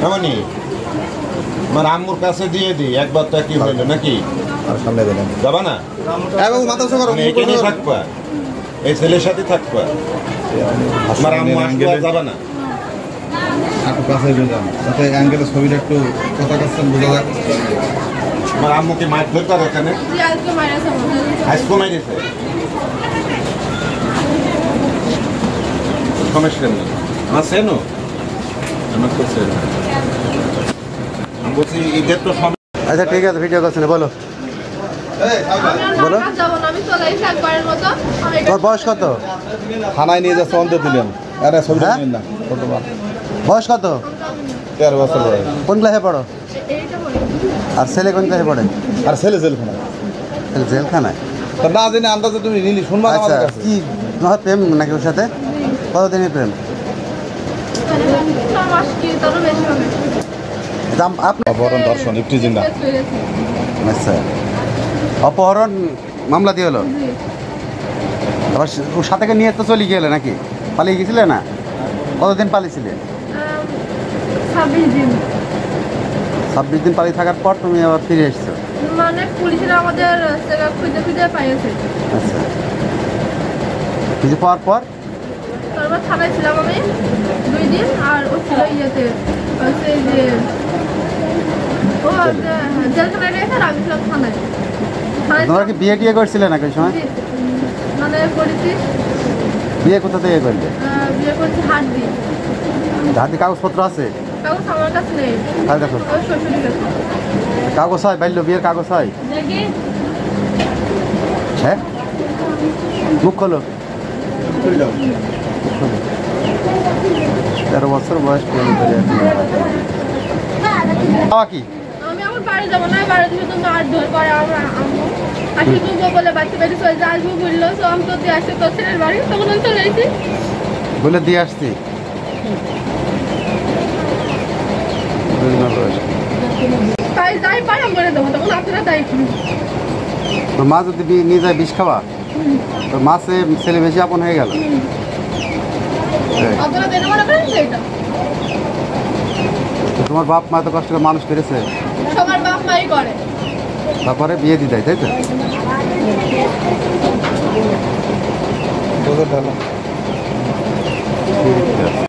এমনই আমার আম্মুর কাছে দিয়ে দিই একবার তো কি হইলো নাকি আর সামনে দিলেন যাবা না মাথা করো এখানেই থাকবা এই ছেলের সাথে থাকবা আমার আম্মু আসলে যাবা না একটু কাছে যান যাতে অ্যাঙ্গেলের ছবিটা একটু কথা কাছে বোঝা যায় আমার আম্মুকে মাছ ধরতে হবে এখানে আজকে মাইরেছে সমস্যা নেই আমার সেনো আমার তো সেনো আমি বলছি ঈদের তো আচ্ছা ঠিক আছে ভিডিও করছেন বলো বলো তোর বয়স কত থানায় নিয়ে যাচ্ছে অন্ত দিলেন আরে ছবিটা নিন না বয়স কত 13 বছর বয়স কোন ক্লাসে পড়ো আর ছেলে কোন ক্লাসে পড়ে আর ছেলে জেলখানায় ছেলে জেলখানায় তো না জেনে আন্দাজে তুমি নিলি শুনবা না আচ্ছা আমাদের কাছে কি তোমার প্রেম নাকি ওর সাথে কতদিনের প্রেম আপনি অপহরণ ধর্ষণ একটি জিন্দা আচ্ছা অপহরণ মামলা দিয়ে হলো আবার ওর সাথে নিয়ে তো চলে গেলে নাকি পালিয়ে গেছিলে না কতদিন পালিয়েছিলে 26 দিন পালিয়ে থাকার পর তুমি আবার ফিরে এসছো মানে পুলিশরা আমাদের খুঁজে খুঁজে পাইছে আচ্ছা কিছু পাওয়ার পর তারপর থানায় ছিলাম আমি 2 দিন আর ও ছিল ইয়েতে হচ্ছে যে ও জেলখানায় রেখে আর আমি ছিলাম থানায় তোমরা কি বিয়ে টিয়ে করছিলে নাকি ওই সময় মানে করেছি বিয়ে কোথা থেকে করলে বিয়ে করছি হাট দিয়ে হাতে কাগজপত্র আছে কাগজ আমার কাছে নেই কার কাছে ওই শ্বশুরের কাছে কাগজ হয় বাল্য বিয়ের কাগজ হয় দেখি হ্যাঁ মুখ খোলো 13 বছর বয়স পূরণ করে বাবা কি আমি আমার বাড়ি যাবো না বাড়ি থেকে তো মার ধর করে আমরা আম্মু আসি বুঝবো বলে বাচ্চা বাড়ি চলে যা আসবো বললো তো আমি তো দিয়ে আসছি তোর ছেলের বাড়ি তখন আমি চলে এসেছি বলে দিয়ে আসছি তাই যাই পাই আমি বলে দেবো তখন আপনারা তাই তোর মা যদি নিয়ে যায় বিষ খাওয়া তোর মা ছেলে বেশি আপন হয়ে গেল আপনারা দেনে মনে করেন সেটা তোমার বাপ মা তো কষ্ট করে মানুষ করেছে সবার বাপ মাই করে তারপরে বিয়ে দিয়ে দেয় তাই তো বোঝা